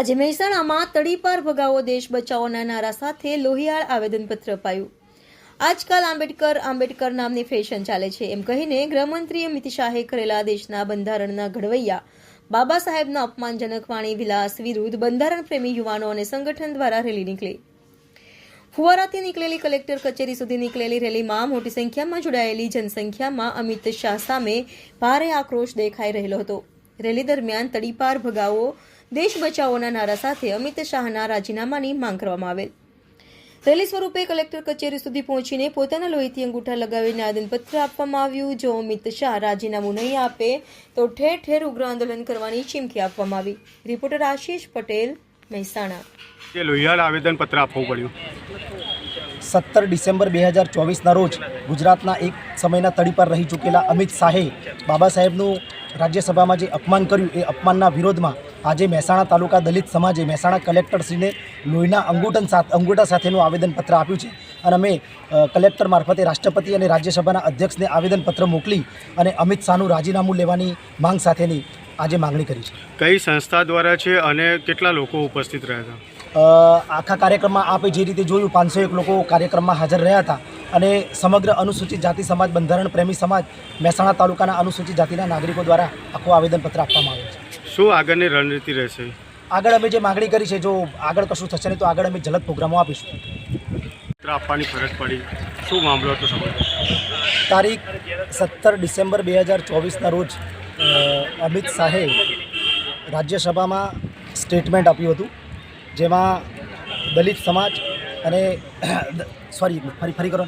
આજે મહેસાણામાં તડીપાર ભગાવો દેશ બચાવોના નારા સાથે લોહિયાળ આવેદનપત્ર અપાયું। આજકાલ આંબેડકર નામની ફેશન ચાલે છે એમ કહીને ગૃહમંત્રી અમિત શાહે કરેલા દેશના બંધારણના ઘડવૈયા બાબા સાહેબના અપમાનજનક વાણી વિલાસ વિરુદ્ધ બંધારણ પ્રેમી યુવાનો અને સંગઠન દ્વારા રેલી નીકળી। ફુવારાથી નીકળેલી કલેક્ટર કચેરી સુધી નીકળેલી રેલીમાં મોટી સંખ્યામાં જોડાયેલી જનસંખ્યામાં અમિત શાહ સામે ભારે આક્રોશ દેખાઈ રહેલો હતો। રેલી દરમિયાન તડીપાર ભગાવો દેશ બચાવોના નારા સાથે અમિત શાહના રાજીનામાની માંગ કરવામાં આવેલ। રેલી સ્વરૂપે કલેક્ટર કચેરી સુધી પહોંચીને પોતાના લોહીથી અંગૂઠા લગાવીને આવેદનપત્ર આપવામાં આવ્યું। જો અમિત શાહ રાજીનામું નહીં આપે તો ઠેર ઠેર ઉગ્ર આંદોલન કરવાની ચીમકી આપવામાં આવી। રિપોર્ટર આશીષ પટેલ, મહેસાણા। લોહિયાળ આવેદનપત્ર આપવું પડ્યું। 17 ડિસેમ્બર 2024ના રોજ ગુજરાતના એક સમયના તડીપાર રહી ચૂકેલા અમિત શાહે બાબા સાહેબનું રાજ્યસભામાં જે અપમાન કર્યું એ અપમાનના વિરોધમાં આજે મહેસાણા તાલુકા દલિત સમાજે મહેસાણા કલેક્ટરશ્રીને લોહીના અંગૂઠા સાથેનું આવેદનપત્ર આપ્યું છે અને અમે કલેક્ટર મારફતે રાષ્ટ્રપતિ અને રાજ્યસભાના અધ્યક્ષને આવેદનપત્ર મોકલી અને અમિત શાહનું રાજીનામું લેવાની માંગ સાથેની આજે માંગણી કરી છે। કઈ સંસ્થા દ્વારા છે અને કેટલા લોકો ઉપસ્થિત રહ્યા હતા? આખા કાર્યક્રમમાં આપણે જે રીતે જોયું 501 લોકો કાર્યક્રમમાં હાજર રહ્યા હતા અને સમગ્ર અનુસૂચિત જાતિ સમાજ, બંધારણ પ્રેમી સમાજ, મહેસાણા તાલુકાના અનુસૂચિત જાતિના નાગરિકો દ્વારા આખું આવેદનપત્ર આપવામાં આવ્યું છે। શું આગળની રણનીતિ રહેશે? આગળ અમે જે માગણી કરી છે, જો આગળ કશું થશે નહીં તો આગળ અમે જલદ પ્રોગ્રામો આપીશું। પત્ર આપવાની ફરજ પડી, શું મામલો હતો સમજો? તારીખ 17 ડિસેમ્બર 2024ના રોજ અમિત શાહે રાજ્યસભામાં સ્ટેટમેન્ટ આપ્યું હતું, જેમાં દલિત સમાજ અને ફરી કરો